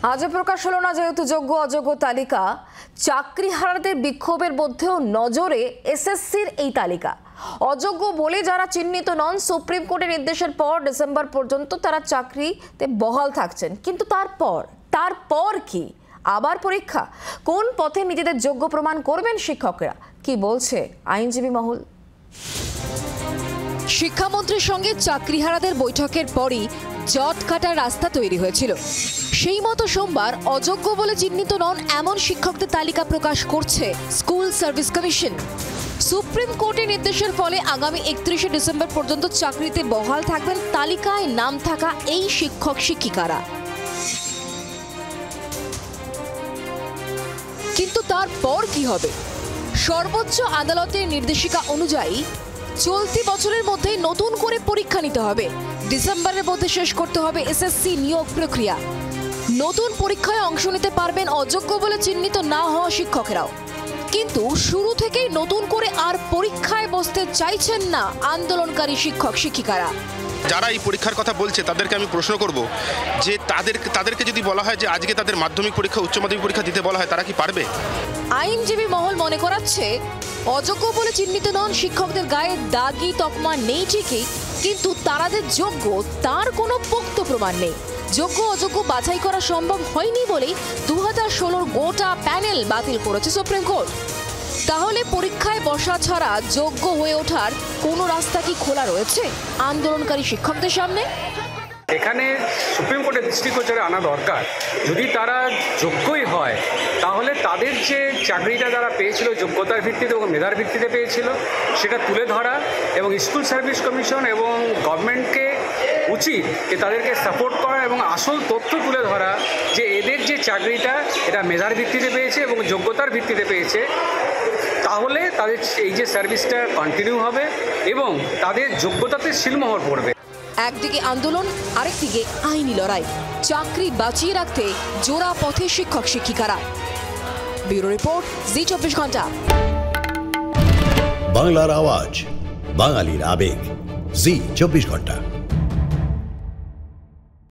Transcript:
আজ প্রকাশ হলো না যেহেতু যোগ্য অযোগ্য তালিকা, চাকরিহারাদের বিক্ষোভের মধ্যেও নজরে এসএসসির এই তালিকা। অযোগ্য বলে যারা চিহ্নিত নন, সুপ্রিম কোর্টের নির্দেশের পর ডিসেম্বর পর্যন্ত তারা চাকরিতে বহাল থাকছেন। কিন্তু তারপর কি? আবার পরীক্ষা? কোন পথে নিজেদের যোগ্য প্রমাণ করবেন শিক্ষকরা? কি বলছে আইনজীবী মহল? শিক্ষামন্ত্রীর সঙ্গে চাকরিহারাদের বৈঠকের পরই জট কাটার রাস্তা তৈরি হয়েছিল। সেই মতো সোমবার অযোগ্য বলে চিহ্নিত নন এমন শিক্ষকদের তালিকা প্রকাশ করছে স্কুল সার্ভিস কমিশন। সুপ্রিম কোর্টের নির্দেশের ফলে আগামী 31শে ডিসেম্বর পর্যন্ত চাকরিতে বহাল থাকবেন তালিকায় নাম থাকা এই শিক্ষক শিক্ষিকারা। কিন্তু তারপর কি হবে? সর্বোচ্চ আদালতের নির্দেশিকা অনুযায়ী চলতি বছরের মধ্যে নতুন করে পরীক্ষা নিতে হবে। ডিসেম্বরের মধ্যে শেষ করতে হবে এসএসসি নিয়োগ প্রক্রিয়া। নতুন পরীক্ষায় অংশ নিতে পারবেন অযোগ্য বলে চিহ্নিত না হওয়া শিক্ষকেরাও। কিন্তু শুরু থেকেই নতুন করে আর পরীক্ষায় বসতে চাইছেন না আন্দোলনকারী শিক্ষক শিক্ষিকারা। যারা এই পরীক্ষার কথা বলছে তাদেরকে আমি প্রশ্ন করব যে তাদেরকে যদি বলা হয় যে আজকে তাদের মাধ্যমিক পরীক্ষা উচ্চ মাধ্যমিক পরীক্ষা দিতে বলা হয়, তারা কি পারবে? আইনজীবী মহল মনে করাচ্ছে অযোগ্য বলে চিহ্নিত নন শিক্ষকদের গায়ে দাগি তকমা নেই ঠিকই, কিন্তু তারা যে যোগ্য তার কোনো পোক্ত প্রমাণ নেই। যোগ্য অযোগ্য বাছাই করা সম্ভব হয়নি বলেই 2016 গোটা প্যানেল বাতিল করেছে সুপ্রিম কোর্ট। তাহলে পরীক্ষায় বসা ছাড়া যোগ্য হয়ে ওঠার কোনো রাস্তা কি খোলা রয়েছে আন্দোলনকারী শিক্ষকদের সামনে? এখানে সুপ্রিম কোর্টের দৃষ্টিগোচরে আনা দরকার। যদি তারা যোগ্যই হয় তাহলে তাদের যে চাকরিটা তারা পেয়েছিল যোগ্যতার ভিত্তিতে এবং মেধার ভিত্তিতে পেয়েছিল সেটা তুলে ধরা, এবং স্কুল সার্ভিস কমিশন এবং গভর্নমেন্টকে উচিত যে তাদেরকে সাপোর্ট করা এবং আসল তথ্য তুলে ধরা যে এদের যে চাকরিটা এটা মেধার ভিত্তিতে পেয়েছে এবং যোগ্যতার ভিত্তিতে পেয়েছে। তাহলে তাদের এই যে সার্ভিসটা কন্টিনিউ হবে এবং তাদের যোগ্যতাতে সিলমোহর পড়বে। একদিকে আন্দোলন, আরেকদিকে আইনি লড়াই। চাকরি বাঁচিয়ে রাখতে জোড়া পথে শিক্ষক শিক্ষিকারা। ব্যুরো রিপোর্ট, জি 24 ঘন্টা। বাংলার আওয়াজ, বাঙালির আবেগ, জি 24 ঘন্টা।